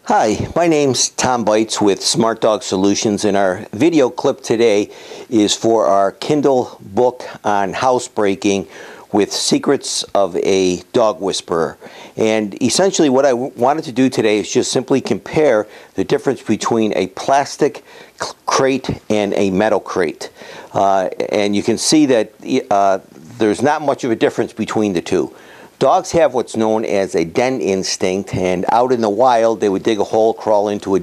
Hi, my name's Tom Bites with Smart Dog Solutions, and our video clip today is for our Kindle book on housebreaking with Secrets of a Dog Whisperer. And essentially what I wanted to do today is just simply compare the difference between a plastic crate and a metal crate. And you can see that there's not much of a difference between the two. Dogs have what's known as a den instinct, and out in the wild they would dig a hole, crawl into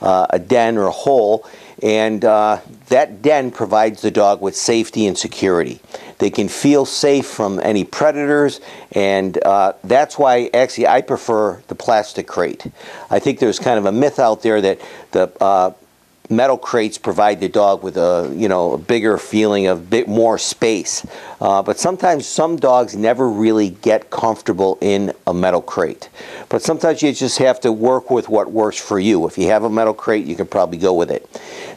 a den or a hole, and that den provides the dog with safety and security. They can feel safe from any predators, and that's why actually I prefer the plastic crate. I think there's kind of a myth out there that the metal crates provide the dog with a bigger feeling of bit more space, but sometimes some dogs never really get comfortable in a metal crate. But sometimes you just have to work with what works for you. If you have a metal crate, you can probably go with it.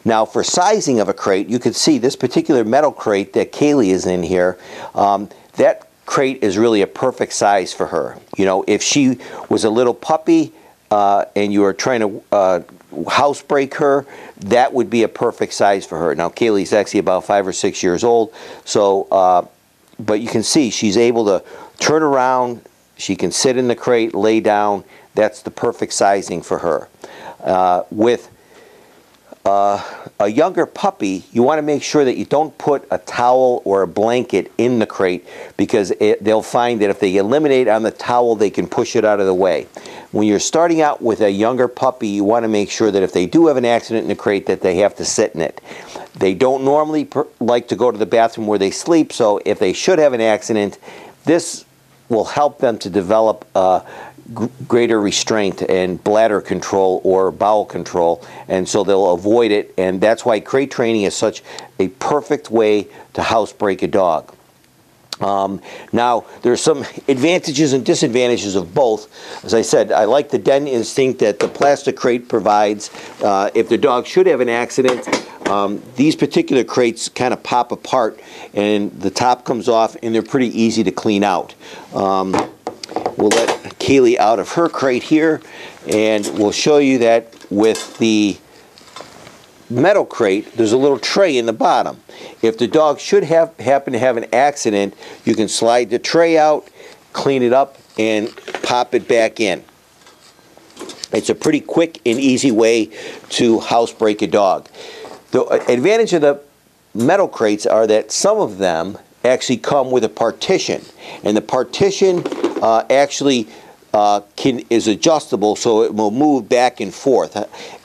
Now, for sizing of a crate, you can see this particular metal crate that Kaylee is in here. That crate is really a perfect size for her. You know, if she was a little puppy and you were trying to housebreak her, that would be a perfect size for her. Now Kaylee's actually about 5 or 6 years old, so but you can see she's able to turn around, she can sit in the crate, lay down. That's the perfect sizing for her. With a younger puppy, you want to make sure that you don't put a towel or a blanket in the crate, because they'll find that if they eliminate on the towel, they can push it out of the way. When you're starting out with a younger puppy, you want to make sure that if they do have an accident in the crate, that they have to sit in it. They don't normally like to go to the bathroom where they sleep, so if they should have an accident, this will help them to develop greater restraint and bladder control or bowel control, and so they'll avoid it. And that's why crate training is such a perfect way to housebreak a dog. Now, there's some advantages and disadvantages of both. As I said, I like the den instinct that the plastic crate provides. If the dog should have an accident, these particular crates kind of pop apart and the top comes off, and they're pretty easy to clean out. We'll let Kaylee out of her crate here, and we'll show you that with the metal crate, there's a little tray in the bottom. If the dog should happen to have an accident, you can slide the tray out, clean it up, and pop it back in. It's a pretty quick and easy way to housebreak a dog. The advantage of the metal crates are that some of them actually come with a partition, and the partition actually is adjustable, so it will move back and forth.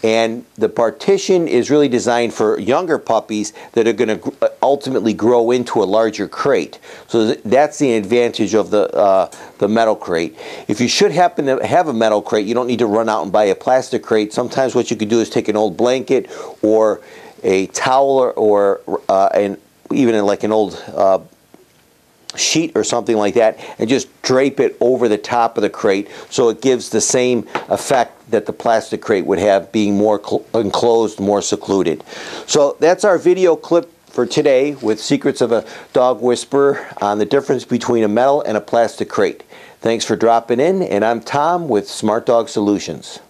And the partition is really designed for younger puppies that are going to ultimately grow into a larger crate. So that's the advantage of the metal crate. If you should happen to have a metal crate, you don't need to run out and buy a plastic crate. Sometimes what you could do is take an old blanket or a towel or even like an old sheet or something like that, and just drape it over the top of the crate, so it gives the same effect that the plastic crate would have, being more enclosed, more secluded. So that's our video clip for today with Secrets of a Dog Whisperer on the difference between a metal and a plastic crate. Thanks for dropping in, and I'm Tom with Smart Dog Solutions.